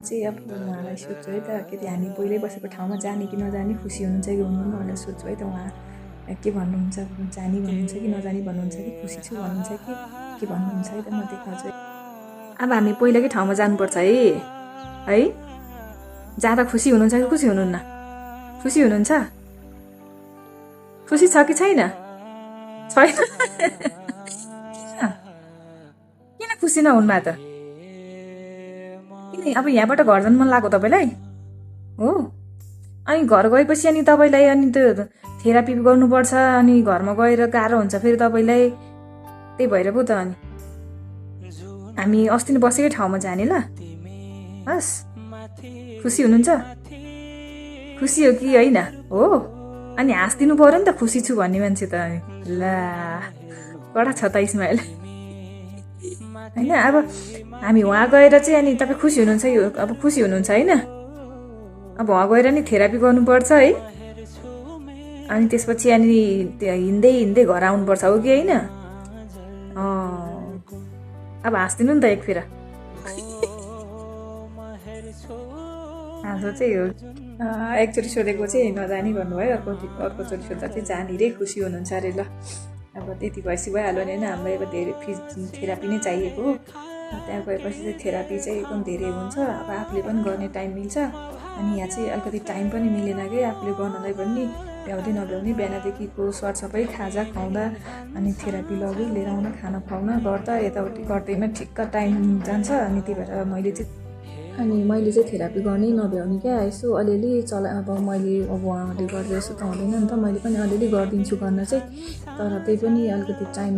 चाहिँ अब उहाँलाई सोध्छु है त के हामी पहिल्यै बसेको ठाउँमा जाने कि नजाने खुसी हुनुहुन्छ कि हुनुहुन्न भनेर सोध्छु है त उहाँ के भन्नुहुन्छ जाने भन्नुहुन्छ कि नजाने भन्नुहुन्छ कि खुसी छु भन्नुहुन्छ कि के भन्नुहुन्छ है त म देखाउँछु अब हामी पहिलाकै ठाउँमा जानुपर्छ है जाँदा खुसी हुनुहुन्छ कि खुसी हुनुहुन्न खुसी हुनुहुन्छ खुसी छ कि छैन छैन किन खुसी नहुनुमा त किन अब यहाँबाट घर जानु मन लाग्यो तपाईँलाई हो अनि घर गएपछि अनि तपाईँलाई अनि त्यो थेरापी गर्नुपर्छ अनि घरमा गएर गाह्रो हुन्छ फेरि तपाईँलाई त्यही भएर पो त अनि हामी अस्ति नै बसेकै ठाउँमा जाने ल हस् खुसी हुनुहुन्छ खुसी हो कि होइन हो अनि हाँसिदिनु पऱ्यो नि त खुसी छु भन्ने मान्छे त अनि ला कडा छ त इस्माइल होइन अब हामी वहाँ गएर चाहिँ अनि तपाईँ खुसी हुनुहुन्छ अब खुसी हुनुहुन्छ होइन अब वहाँ गएर नि थेरापी गर्नुपर्छ है अनि त्यसपछि अनि हिँड्दै हिँड्दै घर आउनुपर्छ हो कि होइन अब हाँसिदिनु नि त एक फेर हाँसो चाहिँ हो एकचोटि सोधेको चाहिँ नजाने भन्नुभयो अर्कोचोटि सोद्धा चाहिँ जाने रे खुसी हुनुहुन्छ अरे ल अब त्यति भएपछि भइहाल्यो नि होइन हामीलाई अब धेरै थेरापी नै चाहिएको हो त्यहाँ गएपछि चाहिँ थेरापी चाहिँ एकदम धेरै हुन्छ अब आफूले पनि गर्ने टाइम मिल्छ अनि यहाँ चाहिँ अलिकति टाइम पनि मिलेन कि आफूले गर्नलाई पनि भ्याउँदै नभ्याउने बिहानदेखिको सरसफाइ खाजा खुवाउँदा अनि थेरापी लग्यो लिएर आउन खाना खुवाउन गर्दा यताउति गर्दैमा ठिक्क टाइम जान्छ अनि त्यही भएर मैले चाहिँ थेरापी गर्नै नभ्याउने क्या यसो अलिअलि अब मैले अब उहाँहरूले गर्दा यसो त हुँदैन नि त मैले पनि अलिअलि गरिदिन्छु गर्न चाहिँ तर त्यही पनि अलिकति टाइम